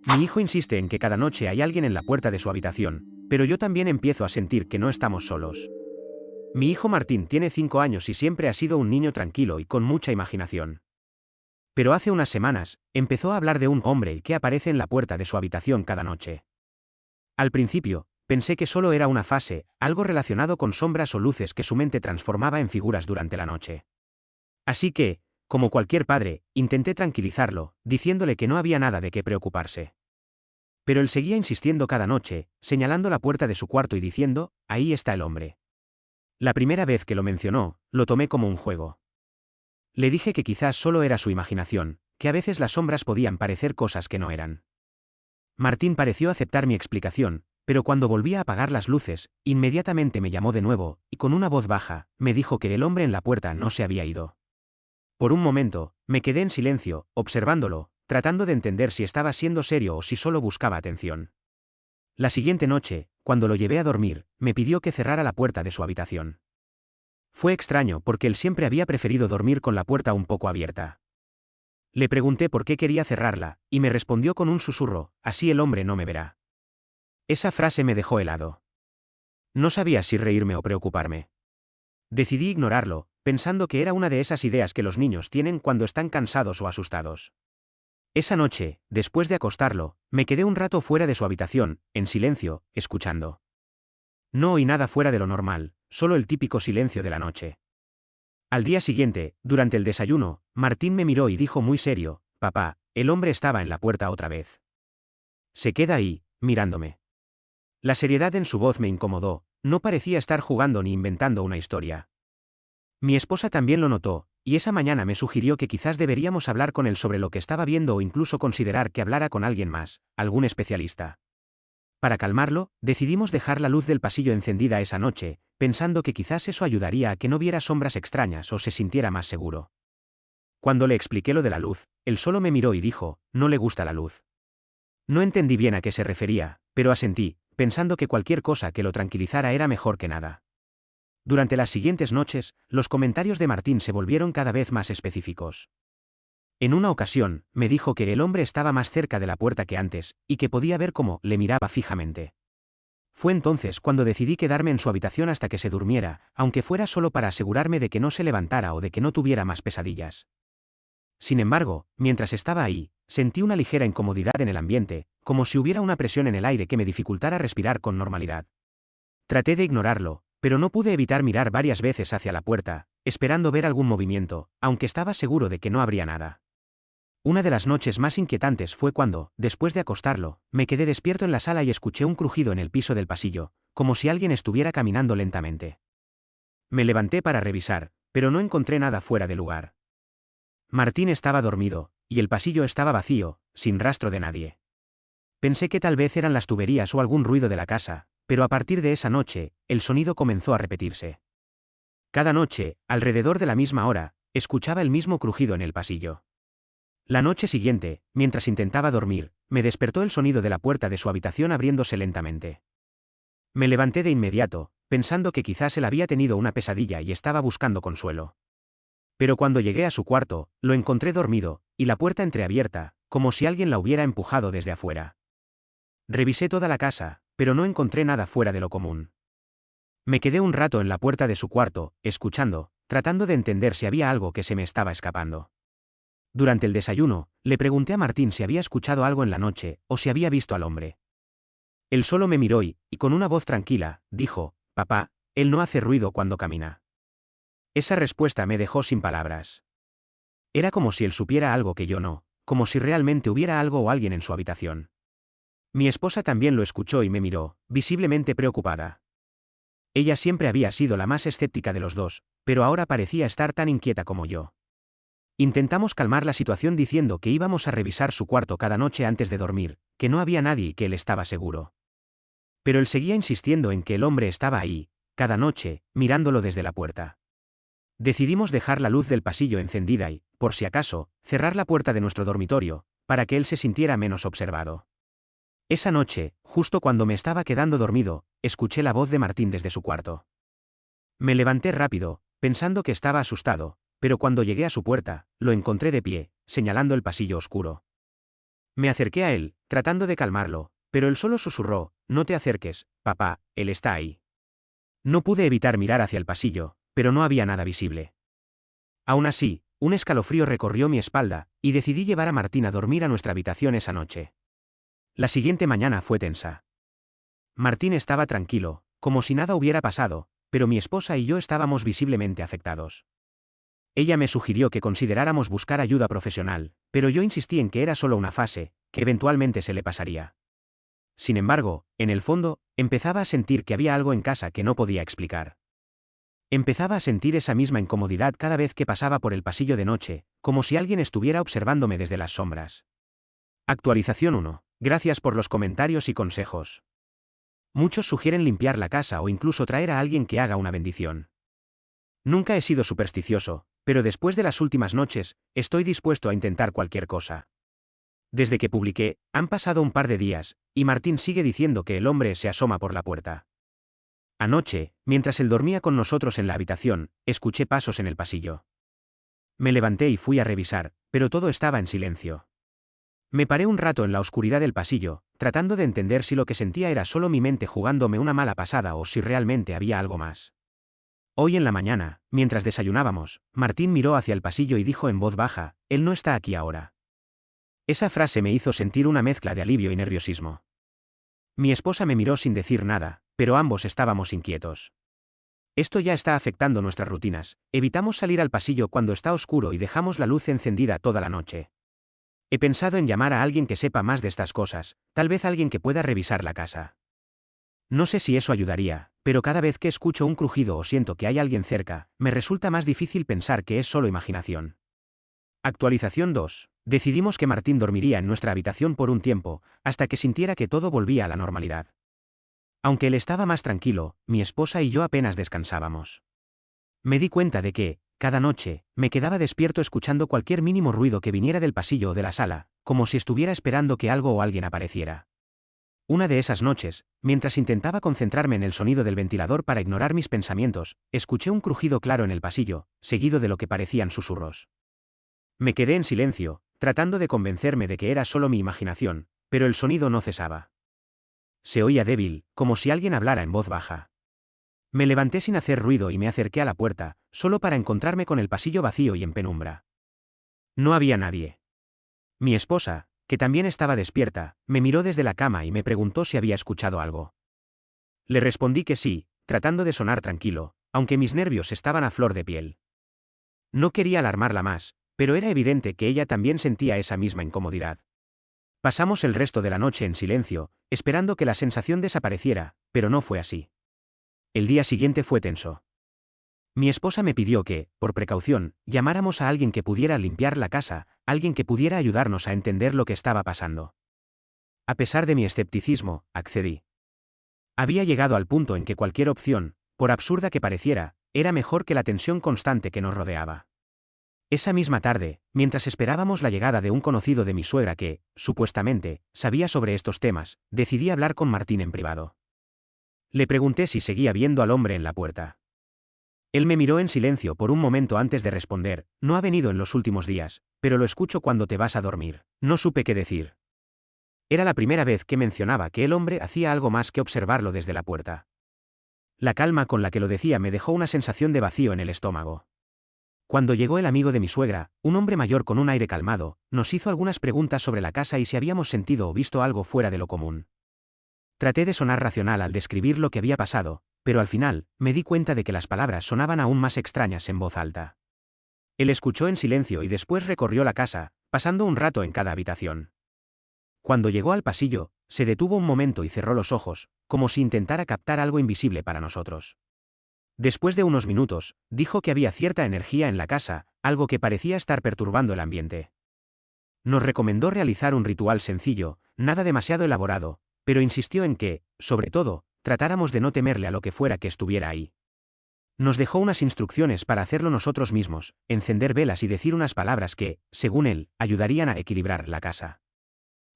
Mi hijo insiste en que cada noche hay alguien en la puerta de su habitación, pero yo también empiezo a sentir que no estamos solos. Mi hijo Martín tiene 5 años y siempre ha sido un niño tranquilo y con mucha imaginación. Pero hace unas semanas, empezó a hablar de un hombre que aparece en la puerta de su habitación cada noche. Al principio, pensé que solo era una fase, algo relacionado con sombras o luces que su mente transformaba en figuras durante la noche. Así que, como cualquier padre, intenté tranquilizarlo, diciéndole que no había nada de qué preocuparse. Pero él seguía insistiendo cada noche, señalando la puerta de su cuarto y diciendo, ahí está el hombre. La primera vez que lo mencionó, lo tomé como un juego. Le dije que quizás solo era su imaginación, que a veces las sombras podían parecer cosas que no eran. Martín pareció aceptar mi explicación, pero cuando volví a apagar las luces, inmediatamente me llamó de nuevo, y con una voz baja, me dijo que el hombre en la puerta no se había ido. Por un momento, me quedé en silencio, observándolo, tratando de entender si estaba siendo serio o si solo buscaba atención. La siguiente noche, cuando lo llevé a dormir, me pidió que cerrara la puerta de su habitación. Fue extraño porque él siempre había preferido dormir con la puerta un poco abierta. Le pregunté por qué quería cerrarla, y me respondió con un susurro, así el hombre no me verá. Esa frase me dejó helado. No sabía si reírme o preocuparme. Decidí ignorarlo, pensando que era una de esas ideas que los niños tienen cuando están cansados o asustados. Esa noche, después de acostarlo, me quedé un rato fuera de su habitación, en silencio, escuchando. No oí nada fuera de lo normal, solo el típico silencio de la noche. Al día siguiente, durante el desayuno, Martín me miró y dijo muy serio, papá, el hombre estaba en la puerta otra vez. Se queda ahí, mirándome. La seriedad en su voz me incomodó, no parecía estar jugando ni inventando una historia. Mi esposa también lo notó, y esa mañana me sugirió que quizás deberíamos hablar con él sobre lo que estaba viendo o incluso considerar que hablara con alguien más, algún especialista. Para calmarlo, decidimos dejar la luz del pasillo encendida esa noche, pensando que quizás eso ayudaría a que no viera sombras extrañas o se sintiera más seguro. Cuando le expliqué lo de la luz, él solo me miró y dijo, no le gusta la luz. No entendí bien a qué se refería, pero asentí, pensando que cualquier cosa que lo tranquilizara era mejor que nada. Durante las siguientes noches, los comentarios de Martín se volvieron cada vez más específicos. En una ocasión, me dijo que el hombre estaba más cerca de la puerta que antes, y que podía ver cómo le miraba fijamente. Fue entonces cuando decidí quedarme en su habitación hasta que se durmiera, aunque fuera solo para asegurarme de que no se levantara o de que no tuviera más pesadillas. Sin embargo, mientras estaba ahí, sentí una ligera incomodidad en el ambiente, como si hubiera una presión en el aire que me dificultara respirar con normalidad. Traté de ignorarlo, pero no pude evitar mirar varias veces hacia la puerta, esperando ver algún movimiento, aunque estaba seguro de que no habría nada. Una de las noches más inquietantes fue cuando, después de acostarlo, me quedé despierto en la sala y escuché un crujido en el piso del pasillo, como si alguien estuviera caminando lentamente. Me levanté para revisar, pero no encontré nada fuera de lugar. Martín estaba dormido, y el pasillo estaba vacío, sin rastro de nadie. Pensé que tal vez eran las tuberías o algún ruido de la casa, pero a partir de esa noche, el sonido comenzó a repetirse. Cada noche, alrededor de la misma hora, escuchaba el mismo crujido en el pasillo. La noche siguiente, mientras intentaba dormir, me despertó el sonido de la puerta de su habitación abriéndose lentamente. Me levanté de inmediato, pensando que quizás él había tenido una pesadilla y estaba buscando consuelo. Pero cuando llegué a su cuarto, lo encontré dormido, y la puerta entreabierta, como si alguien la hubiera empujado desde afuera. Revisé toda la casa, pero no encontré nada fuera de lo común. Me quedé un rato en la puerta de su cuarto, escuchando, tratando de entender si había algo que se me estaba escapando. Durante el desayuno, le pregunté a Martín si había escuchado algo en la noche, o si había visto al hombre. Él solo me miró y, con una voz tranquila, dijo, papá, él no hace ruido cuando camina. Esa respuesta me dejó sin palabras. Era como si él supiera algo que yo no, como si realmente hubiera algo o alguien en su habitación. Mi esposa también lo escuchó y me miró, visiblemente preocupada. Ella siempre había sido la más escéptica de los dos, pero ahora parecía estar tan inquieta como yo. Intentamos calmar la situación diciendo que íbamos a revisar su cuarto cada noche antes de dormir, que no había nadie y que él estaba seguro. Pero él seguía insistiendo en que el hombre estaba ahí, cada noche, mirándolo desde la puerta. Decidimos dejar la luz del pasillo encendida y, por si acaso, cerrar la puerta de nuestro dormitorio, para que él se sintiera menos observado. Esa noche, justo cuando me estaba quedando dormido, escuché la voz de Martín desde su cuarto. Me levanté rápido, pensando que estaba asustado, pero cuando llegué a su puerta, lo encontré de pie, señalando el pasillo oscuro. Me acerqué a él, tratando de calmarlo, pero él solo susurró: no te acerques, papá, él está ahí. No pude evitar mirar hacia el pasillo, pero no había nada visible. Aún así, un escalofrío recorrió mi espalda, y decidí llevar a Martín a dormir a nuestra habitación esa noche. La siguiente mañana fue tensa. Martín estaba tranquilo, como si nada hubiera pasado, pero mi esposa y yo estábamos visiblemente afectados. Ella me sugirió que consideráramos buscar ayuda profesional, pero yo insistí en que era solo una fase, que eventualmente se le pasaría. Sin embargo, en el fondo, empezaba a sentir que había algo en casa que no podía explicar. Empezaba a sentir esa misma incomodidad cada vez que pasaba por el pasillo de noche, como si alguien estuviera observándome desde las sombras. Actualización 1. Gracias por los comentarios y consejos. Muchos sugieren limpiar la casa o incluso traer a alguien que haga una bendición. Nunca he sido supersticioso, pero después de las últimas noches, estoy dispuesto a intentar cualquier cosa. Desde que publiqué, han pasado un par de días, y Martín sigue diciendo que el hombre se asoma por la puerta. Anoche, mientras él dormía con nosotros en la habitación, escuché pasos en el pasillo. Me levanté y fui a revisar, pero todo estaba en silencio. Me paré un rato en la oscuridad del pasillo, tratando de entender si lo que sentía era solo mi mente jugándome una mala pasada o si realmente había algo más. Hoy en la mañana, mientras desayunábamos, Martín miró hacia el pasillo y dijo en voz baja: él no está aquí ahora. Esa frase me hizo sentir una mezcla de alivio y nerviosismo. Mi esposa me miró sin decir nada, pero ambos estábamos inquietos. Esto ya está afectando nuestras rutinas. Evitamos salir al pasillo cuando está oscuro y dejamos la luz encendida toda la noche. He pensado en llamar a alguien que sepa más de estas cosas, tal vez alguien que pueda revisar la casa. No sé si eso ayudaría, pero cada vez que escucho un crujido o siento que hay alguien cerca, me resulta más difícil pensar que es solo imaginación. Actualización 2. Decidimos que Martín dormiría en nuestra habitación por un tiempo, hasta que sintiera que todo volvía a la normalidad. Aunque él estaba más tranquilo, mi esposa y yo apenas descansábamos. Me di cuenta de que, cada noche, me quedaba despierto escuchando cualquier mínimo ruido que viniera del pasillo o de la sala, como si estuviera esperando que algo o alguien apareciera. Una de esas noches, mientras intentaba concentrarme en el sonido del ventilador para ignorar mis pensamientos, escuché un crujido claro en el pasillo, seguido de lo que parecían susurros. Me quedé en silencio, tratando de convencerme de que era solo mi imaginación, pero el sonido no cesaba. Se oía débil, como si alguien hablara en voz baja. Me levanté sin hacer ruido y me acerqué a la puerta, solo para encontrarme con el pasillo vacío y en penumbra. No había nadie. Mi esposa, que también estaba despierta, me miró desde la cama y me preguntó si había escuchado algo. Le respondí que sí, tratando de sonar tranquilo, aunque mis nervios estaban a flor de piel. No quería alarmarla más, pero era evidente que ella también sentía esa misma incomodidad. Pasamos el resto de la noche en silencio, esperando que la sensación desapareciera, pero no fue así. El día siguiente fue tenso. Mi esposa me pidió que, por precaución, llamáramos a alguien que pudiera limpiar la casa, alguien que pudiera ayudarnos a entender lo que estaba pasando. A pesar de mi escepticismo, accedí. Había llegado al punto en que cualquier opción, por absurda que pareciera, era mejor que la tensión constante que nos rodeaba. Esa misma tarde, mientras esperábamos la llegada de un conocido de mi suegra que, supuestamente, sabía sobre estos temas, decidí hablar con Martín en privado. Le pregunté si seguía viendo al hombre en la puerta. Él me miró en silencio por un momento antes de responder: no ha venido en los últimos días, pero lo escucho cuando te vas a dormir. No supe qué decir. Era la primera vez que mencionaba que el hombre hacía algo más que observarlo desde la puerta. La calma con la que lo decía me dejó una sensación de vacío en el estómago. Cuando llegó el amigo de mi suegra, un hombre mayor con un aire calmado, nos hizo algunas preguntas sobre la casa y si habíamos sentido o visto algo fuera de lo común. Traté de sonar racional al describir lo que había pasado, pero al final, me di cuenta de que las palabras sonaban aún más extrañas en voz alta. Él escuchó en silencio y después recorrió la casa, pasando un rato en cada habitación. Cuando llegó al pasillo, se detuvo un momento y cerró los ojos, como si intentara captar algo invisible para nosotros. Después de unos minutos, dijo que había cierta energía en la casa, algo que parecía estar perturbando el ambiente. Nos recomendó realizar un ritual sencillo, nada demasiado elaborado, pero insistió en que, sobre todo, tratáramos de no temerle a lo que fuera que estuviera ahí. Nos dejó unas instrucciones para hacerlo nosotros mismos, encender velas y decir unas palabras que, según él, ayudarían a equilibrar la casa.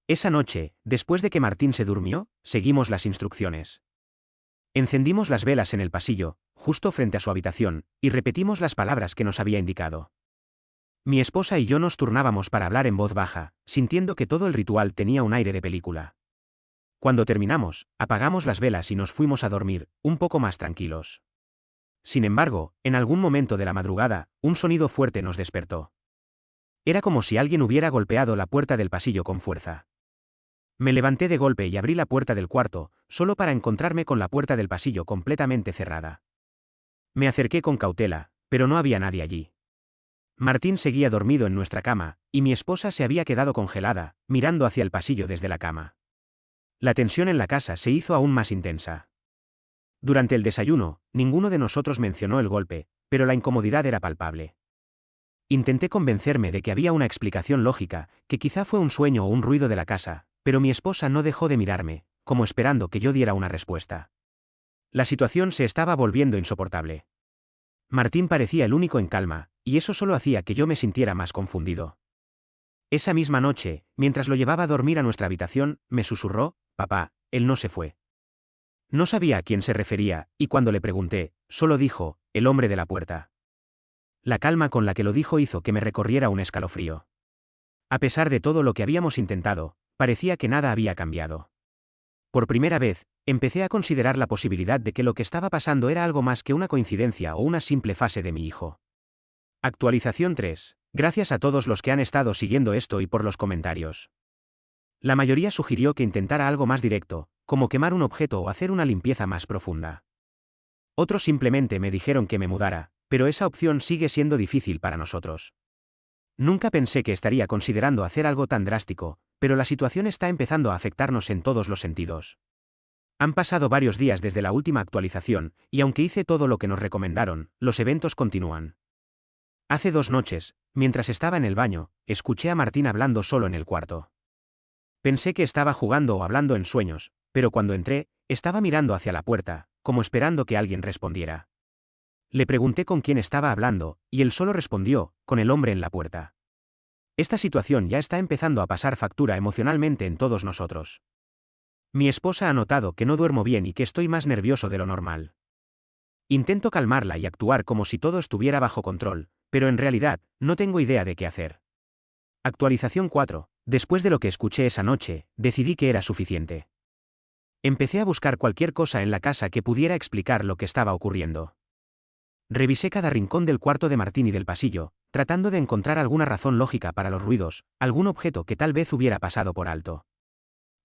Esa noche, después de que Martín se durmió, seguimos las instrucciones. Encendimos las velas en el pasillo, justo frente a su habitación, y repetimos las palabras que nos había indicado. Mi esposa y yo nos turnábamos para hablar en voz baja, sintiendo que todo el ritual tenía un aire de película. Cuando terminamos, apagamos las velas y nos fuimos a dormir, un poco más tranquilos. Sin embargo, en algún momento de la madrugada, un sonido fuerte nos despertó. Era como si alguien hubiera golpeado la puerta del pasillo con fuerza. Me levanté de golpe y abrí la puerta del cuarto, solo para encontrarme con la puerta del pasillo completamente cerrada. Me acerqué con cautela, pero no había nadie allí. Martín seguía dormido en nuestra cama, y mi esposa se había quedado congelada, mirando hacia el pasillo desde la cama. La tensión en la casa se hizo aún más intensa. Durante el desayuno, ninguno de nosotros mencionó el golpe, pero la incomodidad era palpable. Intenté convencerme de que había una explicación lógica, que quizá fue un sueño o un ruido de la casa, pero mi esposa no dejó de mirarme, como esperando que yo diera una respuesta. La situación se estaba volviendo insoportable. Martín parecía el único en calma, y eso solo hacía que yo me sintiera más confundido. Esa misma noche, mientras lo llevaba a dormir a nuestra habitación, me susurró: «Papá, él no se fue». No sabía a quién se refería, y cuando le pregunté, solo dijo: «El hombre de la puerta». La calma con la que lo dijo hizo que me recorriera un escalofrío. A pesar de todo lo que habíamos intentado, parecía que nada había cambiado. Por primera vez, empecé a considerar la posibilidad de que lo que estaba pasando era algo más que una coincidencia o una simple fase de mi hijo. Actualización 3. Gracias a todos los que han estado siguiendo esto y por los comentarios. La mayoría sugirió que intentara algo más directo, como quemar un objeto o hacer una limpieza más profunda. Otros simplemente me dijeron que me mudara, pero esa opción sigue siendo difícil para nosotros. Nunca pensé que estaría considerando hacer algo tan drástico, pero la situación está empezando a afectarnos en todos los sentidos. Han pasado varios días desde la última actualización, y aunque hice todo lo que nos recomendaron, los eventos continúan. Hace 2 noches, mientras estaba en el baño, escuché a Martín hablando solo en el cuarto. Pensé que estaba jugando o hablando en sueños, pero cuando entré, estaba mirando hacia la puerta, como esperando que alguien respondiera. Le pregunté con quién estaba hablando, y él solo respondió: «Con el hombre en la puerta». Esta situación ya está empezando a pasar factura emocionalmente en todos nosotros. Mi esposa ha notado que no duermo bien y que estoy más nervioso de lo normal. Intento calmarla y actuar como si todo estuviera bajo control, pero en realidad, no tengo idea de qué hacer. Actualización 4. Después de lo que escuché esa noche, decidí que era suficiente. Empecé a buscar cualquier cosa en la casa que pudiera explicar lo que estaba ocurriendo. Revisé cada rincón del cuarto de Martín y del pasillo, tratando de encontrar alguna razón lógica para los ruidos, algún objeto que tal vez hubiera pasado por alto.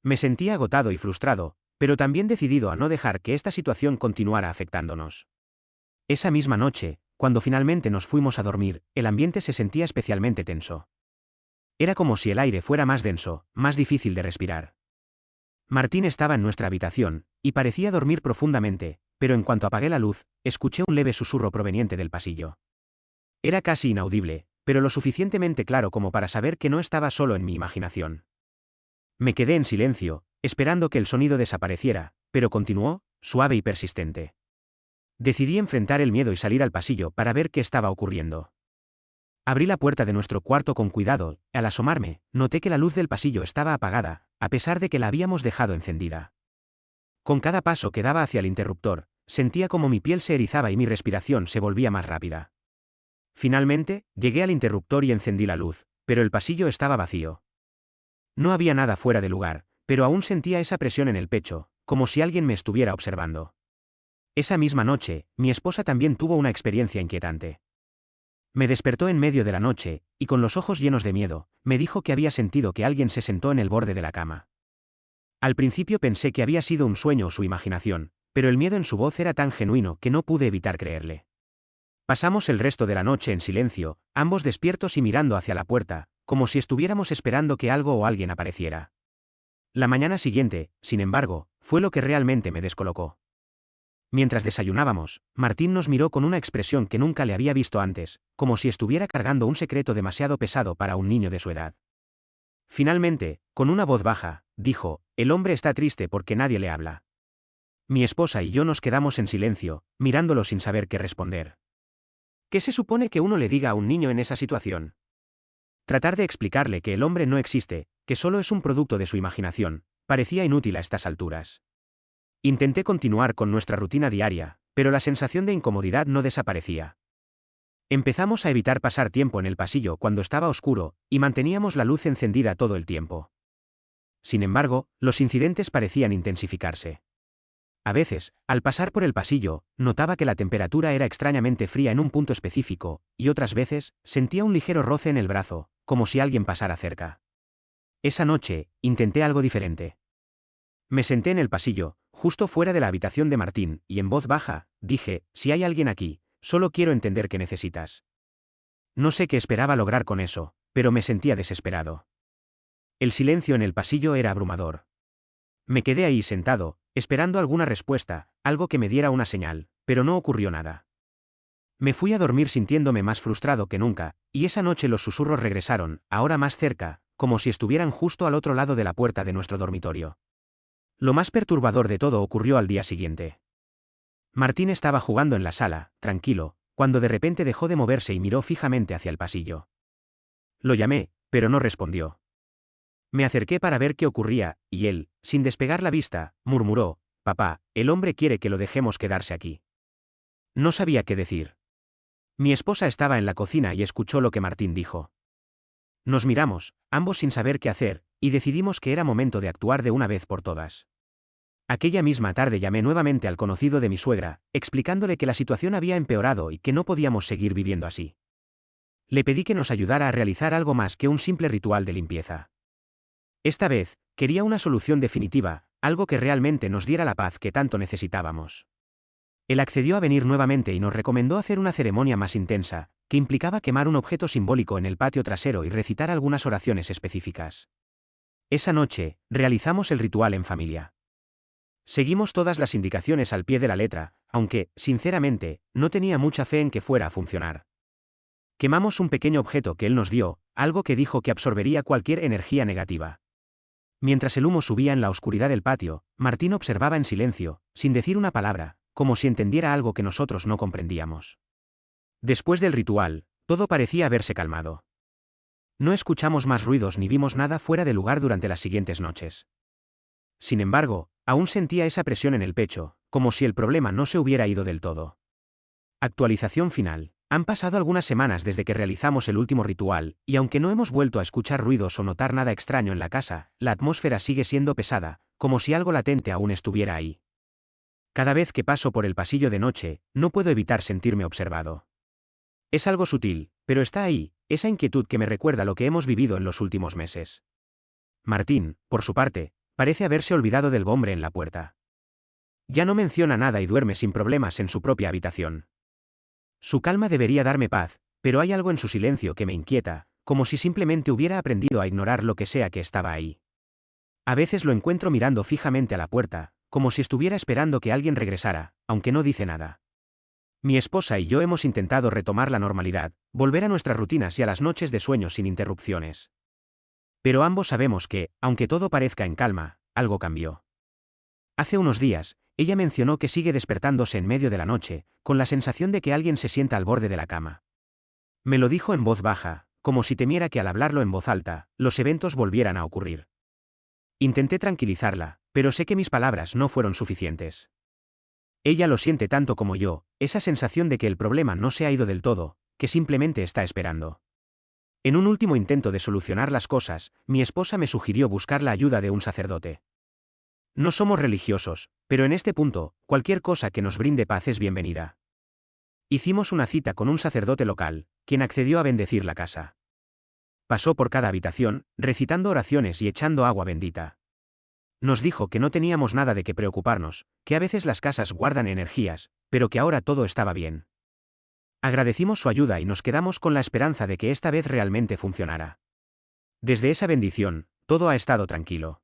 Me sentía agotado y frustrado, pero también decidido a no dejar que esta situación continuara afectándonos. Esa misma noche, cuando finalmente nos fuimos a dormir, el ambiente se sentía especialmente tenso. Era como si el aire fuera más denso, más difícil de respirar. Martín estaba en nuestra habitación, y parecía dormir profundamente, pero en cuanto apagué la luz, escuché un leve susurro proveniente del pasillo. Era casi inaudible, pero lo suficientemente claro como para saber que no estaba solo en mi imaginación. Me quedé en silencio, esperando que el sonido desapareciera, pero continuó, suave y persistente. Decidí enfrentar el miedo y salir al pasillo para ver qué estaba ocurriendo. Abrí la puerta de nuestro cuarto con cuidado, y al asomarme, noté que la luz del pasillo estaba apagada, a pesar de que la habíamos dejado encendida. Con cada paso que daba hacia el interruptor, sentía como mi piel se erizaba y mi respiración se volvía más rápida. Finalmente, llegué al interruptor y encendí la luz, pero el pasillo estaba vacío. No había nada fuera de lugar, pero aún sentía esa presión en el pecho, como si alguien me estuviera observando. Esa misma noche, mi esposa también tuvo una experiencia inquietante. Me despertó en medio de la noche, y con los ojos llenos de miedo, me dijo que había sentido que alguien se sentó en el borde de la cama. Al principio pensé que había sido un sueño o su imaginación, pero el miedo en su voz era tan genuino que no pude evitar creerle. Pasamos el resto de la noche en silencio, ambos despiertos y mirando hacia la puerta, como si estuviéramos esperando que algo o alguien apareciera. La mañana siguiente, sin embargo, fue lo que realmente me descolocó. Mientras desayunábamos, Martín nos miró con una expresión que nunca le había visto antes, como si estuviera cargando un secreto demasiado pesado para un niño de su edad. Finalmente, con una voz baja, dijo: «El hombre está triste porque nadie le habla». Mi esposa y yo nos quedamos en silencio, mirándolo sin saber qué responder. ¿Qué se supone que uno le diga a un niño en esa situación? Tratar de explicarle que el hombre no existe, que solo es un producto de su imaginación, parecía inútil a estas alturas. Intenté continuar con nuestra rutina diaria, pero la sensación de incomodidad no desaparecía. Empezamos a evitar pasar tiempo en el pasillo cuando estaba oscuro, y manteníamos la luz encendida todo el tiempo. Sin embargo, los incidentes parecían intensificarse. A veces, al pasar por el pasillo, notaba que la temperatura era extrañamente fría en un punto específico, y otras veces, sentía un ligero roce en el brazo, como si alguien pasara cerca. Esa noche, intenté algo diferente. Me senté en el pasillo, justo fuera de la habitación de Martín, y en voz baja, dije, si hay alguien aquí, solo quiero entender qué necesitas. No sé qué esperaba lograr con eso, pero me sentía desesperado. El silencio en el pasillo era abrumador. Me quedé ahí sentado, esperando alguna respuesta, algo que me diera una señal, pero no ocurrió nada. Me fui a dormir sintiéndome más frustrado que nunca, y esa noche los susurros regresaron, ahora más cerca, como si estuvieran justo al otro lado de la puerta de nuestro dormitorio. Lo más perturbador de todo ocurrió al día siguiente. Martín estaba jugando en la sala, tranquilo, cuando de repente dejó de moverse y miró fijamente hacia el pasillo. Lo llamé, pero no respondió. Me acerqué para ver qué ocurría, y él, sin despegar la vista, murmuró, «Papá, el hombre quiere que lo dejemos quedarse aquí». No sabía qué decir. Mi esposa estaba en la cocina y escuchó lo que Martín dijo. Nos miramos, ambos sin saber qué hacer, y decidimos que era momento de actuar de una vez por todas. Aquella misma tarde llamé nuevamente al conocido de mi suegra, explicándole que la situación había empeorado y que no podíamos seguir viviendo así. Le pedí que nos ayudara a realizar algo más que un simple ritual de limpieza. Esta vez, quería una solución definitiva, algo que realmente nos diera la paz que tanto necesitábamos. Él accedió a venir nuevamente y nos recomendó hacer una ceremonia más intensa, que implicaba quemar un objeto simbólico en el patio trasero y recitar algunas oraciones específicas. Esa noche, realizamos el ritual en familia. Seguimos todas las indicaciones al pie de la letra, aunque, sinceramente, no tenía mucha fe en que fuera a funcionar. Quemamos un pequeño objeto que él nos dio, algo que dijo que absorbería cualquier energía negativa. Mientras el humo subía en la oscuridad del patio, Martín observaba en silencio, sin decir una palabra, como si entendiera algo que nosotros no comprendíamos. Después del ritual, todo parecía haberse calmado. No escuchamos más ruidos ni vimos nada fuera de lugar durante las siguientes noches. Sin embargo, aún sentía esa presión en el pecho, como si el problema no se hubiera ido del todo. Actualización final. Han pasado algunas semanas desde que realizamos el último ritual, y aunque no hemos vuelto a escuchar ruidos o notar nada extraño en la casa, la atmósfera sigue siendo pesada, como si algo latente aún estuviera ahí. Cada vez que paso por el pasillo de noche, no puedo evitar sentirme observado. Es algo sutil, pero está ahí, esa inquietud que me recuerda lo que hemos vivido en los últimos meses. Martín, por su parte, parece haberse olvidado del hombre en la puerta. Ya no menciona nada y duerme sin problemas en su propia habitación. Su calma debería darme paz, pero hay algo en su silencio que me inquieta, como si simplemente hubiera aprendido a ignorar lo que sea que estaba ahí. A veces lo encuentro mirando fijamente a la puerta, como si estuviera esperando que alguien regresara, aunque no dice nada. Mi esposa y yo hemos intentado retomar la normalidad, volver a nuestras rutinas y a las noches de sueño sin interrupciones. Pero ambos sabemos que, aunque todo parezca en calma, algo cambió. Hace unos días, ella mencionó que sigue despertándose en medio de la noche, con la sensación de que alguien se sienta al borde de la cama. Me lo dijo en voz baja, como si temiera que al hablarlo en voz alta, los eventos volvieran a ocurrir. Intenté tranquilizarla, pero sé que mis palabras no fueron suficientes. Ella lo siente tanto como yo, esa sensación de que el problema no se ha ido del todo, que simplemente está esperando. En un último intento de solucionar las cosas, mi esposa me sugirió buscar la ayuda de un sacerdote. No somos religiosos, pero en este punto, cualquier cosa que nos brinde paz es bienvenida. Hicimos una cita con un sacerdote local, quien accedió a bendecir la casa. Pasó por cada habitación, recitando oraciones y echando agua bendita. Nos dijo que no teníamos nada de qué preocuparnos, que a veces las casas guardan energías, pero que ahora todo estaba bien. Agradecimos su ayuda y nos quedamos con la esperanza de que esta vez realmente funcionara. Desde esa bendición, todo ha estado tranquilo.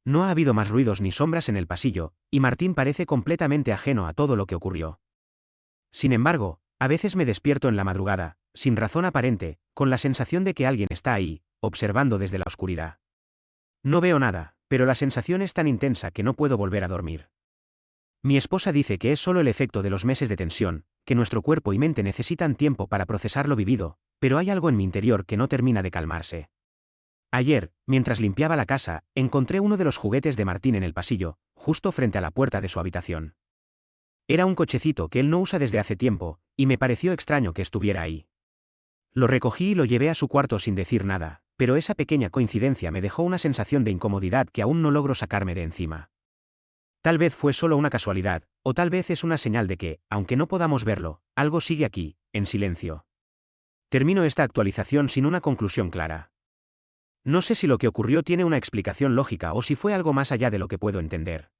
No ha habido más ruidos ni sombras en el pasillo, y Martín parece completamente ajeno a todo lo que ocurrió. Sin embargo, a veces me despierto en la madrugada, sin razón aparente, con la sensación de que alguien está ahí, observando desde la oscuridad. No veo nada, pero la sensación es tan intensa que no puedo volver a dormir. Mi esposa dice que es solo el efecto de los meses de tensión, que nuestro cuerpo y mente necesitan tiempo para procesar lo vivido, pero hay algo en mi interior que no termina de calmarse. Ayer, mientras limpiaba la casa, encontré uno de los juguetes de Martín en el pasillo, justo frente a la puerta de su habitación. Era un cochecito que él no usa desde hace tiempo, y me pareció extraño que estuviera ahí. Lo recogí y lo llevé a su cuarto sin decir nada, pero esa pequeña coincidencia me dejó una sensación de incomodidad que aún no logro sacarme de encima. Tal vez fue solo una casualidad, o tal vez es una señal de que, aunque no podamos verlo, algo sigue aquí, en silencio. Termino esta actualización sin una conclusión clara. No sé si lo que ocurrió tiene una explicación lógica o si fue algo más allá de lo que puedo entender.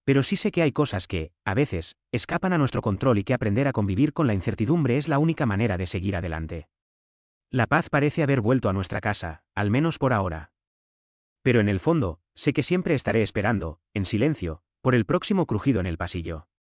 Pero sí sé que hay cosas que, a veces, escapan a nuestro control y que aprender a convivir con la incertidumbre es la única manera de seguir adelante. La paz parece haber vuelto a nuestra casa, al menos por ahora. Pero en el fondo, sé que siempre estaré esperando, en silencio, por el próximo crujido en el pasillo.